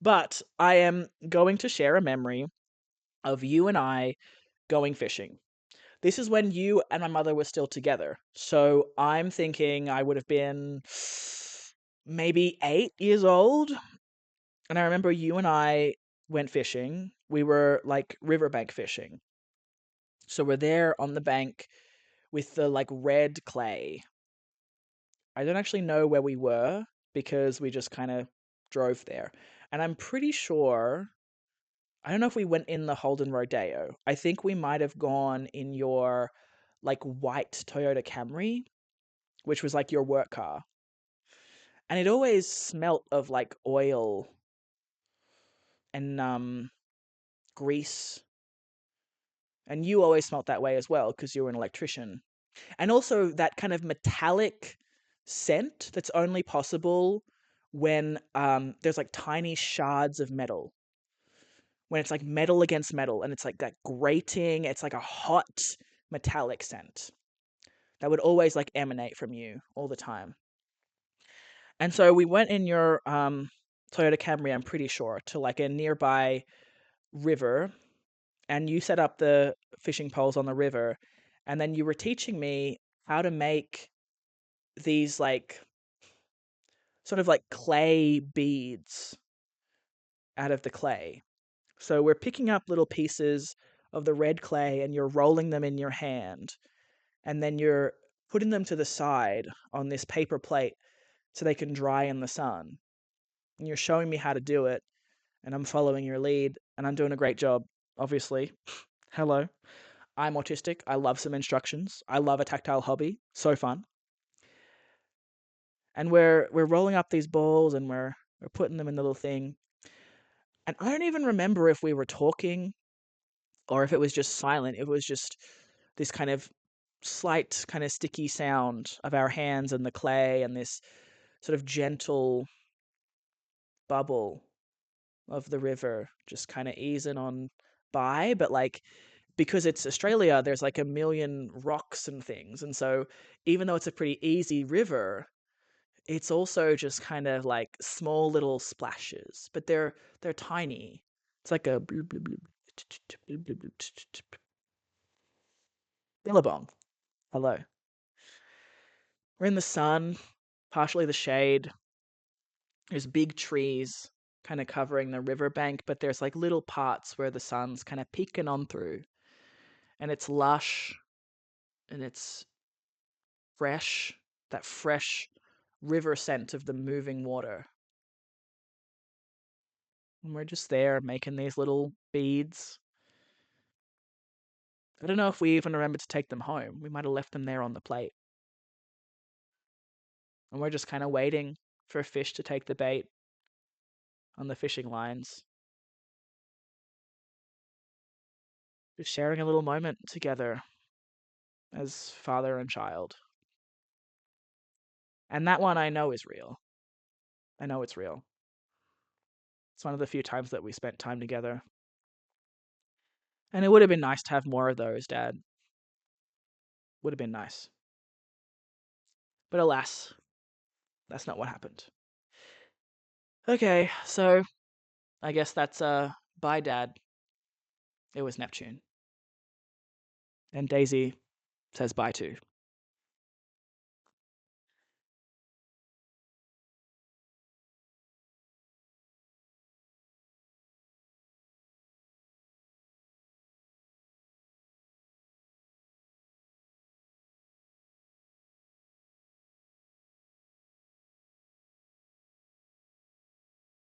But I am going to share a memory of you and I going fishing. This is when you and my mother were still together. So I'm thinking I would have been maybe 8 years old. And I remember you and I went fishing. We were like riverbank fishing. So we're there on the bank with the like red clay. I don't actually know where we were because we just kind of drove there. And I'm pretty sure, I don't know if we went in the Holden Rodeo. I think we might have gone in your like white Toyota Camry, which was like your work car. And it always smelt of like oil and grease. And you always smelt that way as well because you were an electrician. And also that kind of metallic scent that's only possible when there's like tiny shards of metal. When it's like metal against metal and it's like that grating, it's like a hot metallic scent that would always like emanate from you all the time. And so we went in your Toyota Camry, I'm pretty sure, to like a nearby river, and you set up the fishing poles on the river, and then you were teaching me how to make these like sort of like clay beads out of the clay. So we're picking up little pieces of the red clay and you're rolling them in your hand, and then you're putting them to the side on this paper plate so they can dry in the sun. And you're showing me how to do it, and I'm following your lead, and I'm doing a great job, obviously. Hello. I'm autistic. I love some instructions. I love a tactile hobby. So fun. And we're rolling up these balls and we're putting them in the little thing. And I don't even remember if we were talking or if it was just silent. It was just this kind of slight kind of sticky sound of our hands and the clay and this sort of gentle bubble of the river just kind of easing on by, but like because it's Australia, there's like a million rocks and things. And so even though it's a pretty easy river, it's also just kind of like small little splashes, but they're tiny. It's like a billabong. Hello. We're in the sun, partially the shade. There's big trees kind of covering the riverbank, but there's like little parts where the sun's kind of peeking on through. And it's lush and it's fresh, that fresh river scent of the moving water. And we're just there making these little beads. I don't know if we even remembered to take them home. We might have left them there on the plate. And we're just kind of waiting for a fish to take the bait on the fishing lines. Just sharing a little moment together as father and child. And that one I know is real. I know it's real. It's one of the few times that we spent time together. And it would have been nice to have more of those, Dad. Would have been nice. But alas, that's not what happened. Okay, so I guess that's bye, Dad. It was Neptune. And Daisy says bye too.